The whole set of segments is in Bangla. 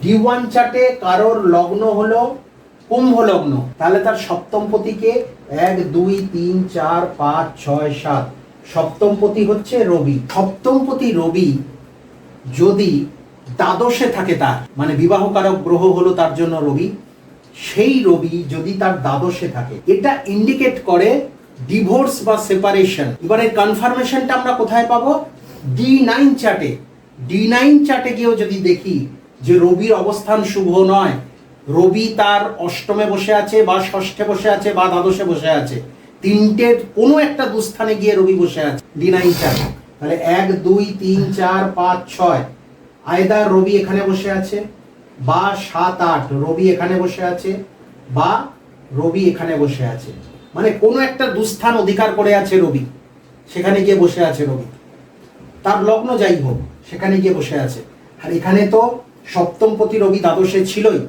D1 চার্টে কারোর লগ্ন হলো কুম্ভ লগ্ন, তাহলে তার সপ্তমপতিকে 1 2 3 4 5 6 7 সপ্তমপতি হচ্ছে রবি। সপ্তমপতি রবি যদি দ্বাদশে থাকে, তার মানে বিবাহকারক গ্রহ হলো তার জন্য রবি, সেই রবি যদি তার দ্বাদশে থাকে, এটা ইন্ডিকেট করে ডিভোর্স বা সেপারেশন। এবারে কনফার্মেশনটা আমরা কোথায় পাবো? D9 চার্টে। D9 চার্টে গিয়েও যদি দেখি যে রবির অবস্থান শুভ নয়, রবি তার অষ্টমে বসে আছে বা ষষ্ঠে বসে আছে বা দ্বাদশে বসে আছে, তিনটের কোনো একটা দুস্থানে গিয়ে রবি বসে আছে D9 চার্টে, তাহলে 1 2 3 4 5 6 আয়দার রবি এখানে বসে আছে, বা 7 8 রবি এখানে বসে আছে, বা রবি এখানে বসে আছে, মানে কোনো একটা দুস্থান অধিকার করে আছে রবি, সেখানে গিয়ে বসে আছে রবি, তার লগ্ন যাই হোক সেখানে গিয়ে বসে আছে। আর এখানে তো সপ্তমপতি রবি দ্বাদশে ছিলই,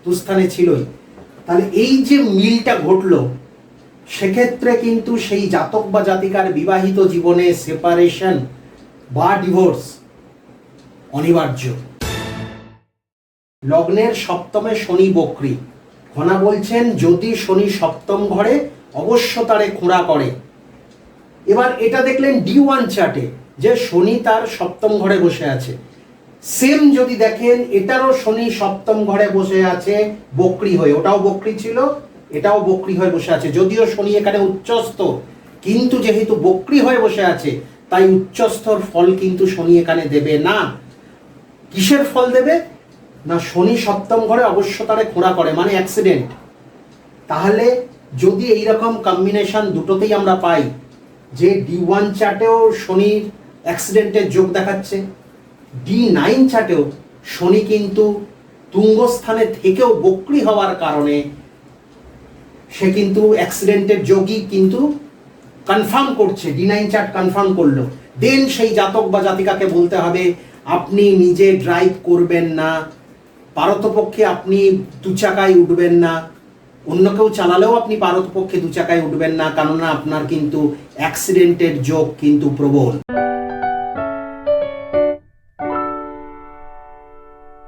দুস্থানে ছিলই, তাহলে এই যে মিলটা ঘটলো, সেক্ষেত্রে কিন্তু সেই জাতক বা জাতিকার বিবাহিত জীবনে সেপারেশন বা ডিভোর্স অনিবার্য। লগ্নের সপ্তমে শনি বক্রী, ঘনা বলছেন যদি শনি সপ্তম ঘরে অবশ্য তারে খোঁড়া করে। এবার এটা দেখলেন D1 চার্টে যে শনি তার সপ্তম ঘরে বসে আছে, সেম যদি দেখেন এটারও শনি সপ্তম ঘরে বসে আছে বক্রী হয়ে, ওটাও বক্রী ছিল এটাও বক্রী হয়ে বসে আছে, যদিও শনি এখানে উচ্চস্থ, কিন্তু যেহেতু বক্রী হয়ে বসে আছে তাই উচ্চস্থর ফল কিন্তু শনি এখানে দেবে না। কিসের ফল দেবে না? শনি সপ্তম ঘরে অবশ্য তারে খোঁড়া করে, মানে অ্যাক্সিডেন্ট। তাহলে যদি এইরকম কম্বিনেশন দুটোতেই আমরা পাই যে D1 চার্টেও শনির অ্যাক্সিডেন্টের যোগ দেখাচ্ছে, D9 চার্টেও শনি কিন্তু তুঙ্গস্থানে থেকেও বক্রী হওয়ার কারণে সে কিন্তু অ্যাক্সিডেন্টের যোগই কিন্তু কনফার্ম করছে, D9 চার্ট কনফার্ম করলো, দেন সেই জাতক বা জাতিকাকে বলতে হবে আপনি নিজে ড্রাইভ করবেন না, পারতপক্ষে আপনি দু চাকায় উঠবেন না, অন্য কেউ চালালেও আপনি পারতপক্ষে দু চাকায় উঠবেন না, কেননা আপনার কিন্তু অ্যাক্সিডেন্টের যোগ কিন্তু প্রবল।